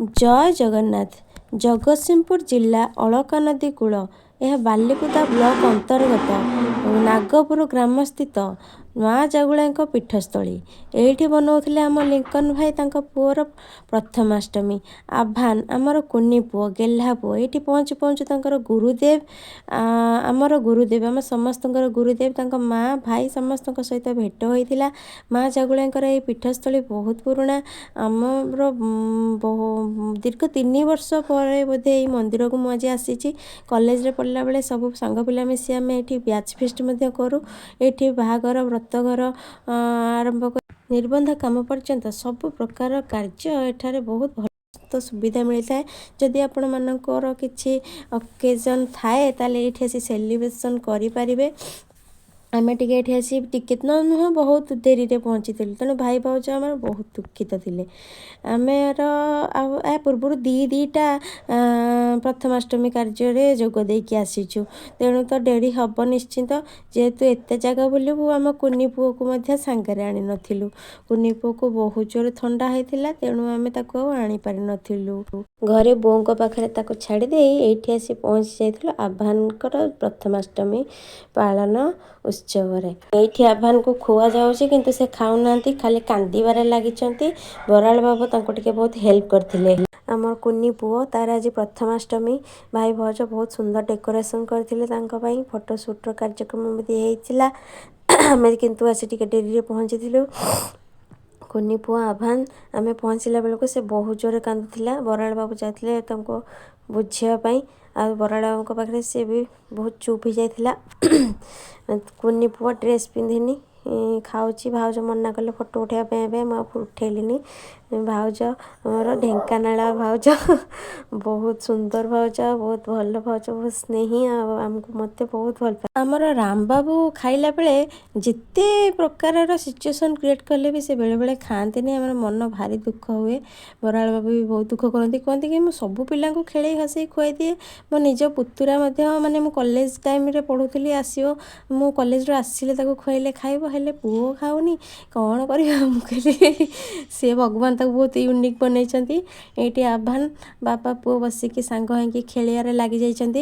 जय जगन्नाथ। जगतसिंहपुर जिला अलका नदी कूल यह बालिकुदा ब्लॉक अंतर्गत नागपुर ग्राम स्थित माँ जागुला पीठस्थली। एठी बनाऊले आम लिंकन भाई पुओर प्रथमाष्टमी। आभान आमर कुनी पुओ गेल्हा पुओ ये पहुँचु पहुँचु तर गुरुदेव आमर गुरुदेव आम समस्त गुरुदेव माँ भाई समस्त सहित भेट होता। माँ जागुला ये पीठस्थली बहुत पुराणा। आमर दीर्घ 3 वर्ष पर बोधे ये मंदिर को मुझे आसी कॉलेज पढ़ला बेले सब सांग पिला मिसी आम ये ब्याच फिस्ट करूँ। ये बाहागर व्रतघर आरंभ कर निबंध काम पर्यंत सब प्रकार कार्य एठारे बहुत भल तो सुविधा मिलता है। जदि आपण मानकर किसी ओकेजन थाए ताले ये आसी सेलिब्रेशन करें। आम टे आसी टिके नुह बहुत देरी रे पहुँची तेणु भाई भाज आम बहुत दुखित थे। आमर आ पूर्व दीटा प्रथमाष्टमी कार्य जोगदे आसीचु तेणु तो डेरी हम निश्चिंत। जेहेतु एत जगह बुलू आम कुनी पुओ को सांगे आनी नथिलु। कुनी पुओ को बहुत जोर थंडा होता तेणु आम आनी पारि नथिलु। घरे बों पाखे छाड़दे ये आसी पहुँची जाइलु आभानकर प्रथमाष्टमी पालन उत्सव। ये आभान को खुआ जाऊँगी किंतु से खाऊना खाली कांदीबारे लगी। बराल बाबू टे बहुत हेल्प करते। आमर कुनी पुओ तार आज प्रथमाष्टमी भाई भौज बहुत सुंदर डेकोरेशन करते फोटोशूट कार्यक्रम भी होता। आम किंतु आसी टिके डेरी पहुँची थिलु। कुनी पुओ आभान आम पहुँचला बेलू से बहुत जोर कांदुला। बराल बाबू जाते बुझापी आ बराल बाबू पाखे सी भी बहुत चुप हो जाता। कुनी पुओ ड्रेस पिंधिनी खाऊँ भाउज मना कले फोटो उठाइबा मुझे उठेली। भाउज मोर ढेंकानाल भाउज बहुत सुंदर भाउज बहुत भल भाउज बहुत स्नेही आमको मत बहुत भल पाए। आमर राम बाबू खाइला बेले जिते प्रकार सिचुएसन क्रिएट कले भी से बेले बेले खाते नहीं। आम मन भारी दुख हुए। बराल बाबू भी बहुत दुख करती कहते कि मुझे सब पिला खेल हसी खुआई दिए। मो निज पुतुरा माने मु कॉलेज टाइम रे पढ़ुली आसो मु कॉलेज आसिले खुआइले खाइब हेले पुओ खाऊनी कौन कर सी भगवान तक बहुत यूनिक बनई। ये आभान बापा पुओ बसिकी सांग होंगी खेलियारे लगी जाइछंती।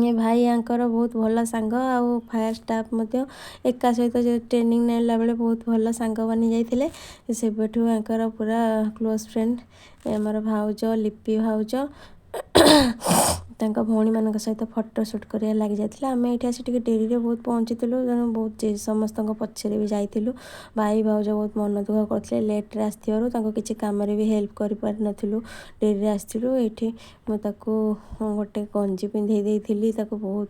ये भाई यांकर बहुत भल सांग आउ फायर स्टाफ एका सहित जो ट्रेनिंग नेला बेले बहुत भल सांग बनी जाइथिले। सेबेठू यांकर पूरा क्लोज फ्रेंड आमर भाउज लिपि भाउज भौणी मान सहित फोटोशूट कर लगी जाता। आम ये आसी डेरी रे बहुत पहुँचीलु तेणु बहुत समस्त पछरे भी जाइलु। भाई भाउज बहुत मन दुख करते लेट्रे आसू किसी कम भी हेल्प कर पारि नथिलु। डेरी आसलु ये मुझे गोटे गंजी पिंधे देती बहुत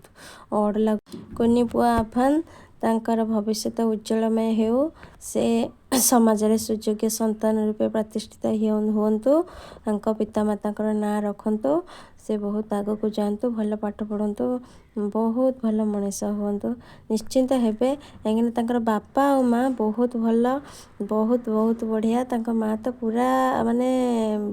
अड लग। कुनी पुओ आभान तांकर भविष्य उज्जवलमय हो से समाज रे सुयोग्य संतान रूपे प्रतिष्ठित हुंतु पिता माता ना रखु से बहुत आग को जातु भल पाठ पढ़ु बहुत भल मनीष हूँ निश्चिंत हेबे कहीं बापा और माँ बहुत भल बहुत बहुत बढ़िया। माँ तो पूरा माने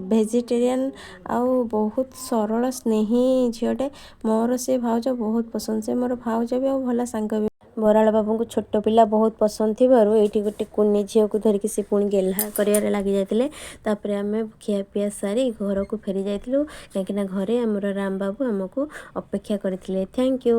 वेजिटेरियन आउ बहुत सरल स्नेही झीटे मोर से भाउज बहुत पसंद से मोर भाउज भी भल सांग भी। बराल बाबू को छोट पिला बहुत पसंद थी ये गोटे कुनी झील को धरिकी से पुणी गेल्हा कर लगी जाते। आम खियापिया सारी घर को फेरी जाइलु कहीं घरे आमर राम बाबू आमको अपेक्षा करते। Thank you.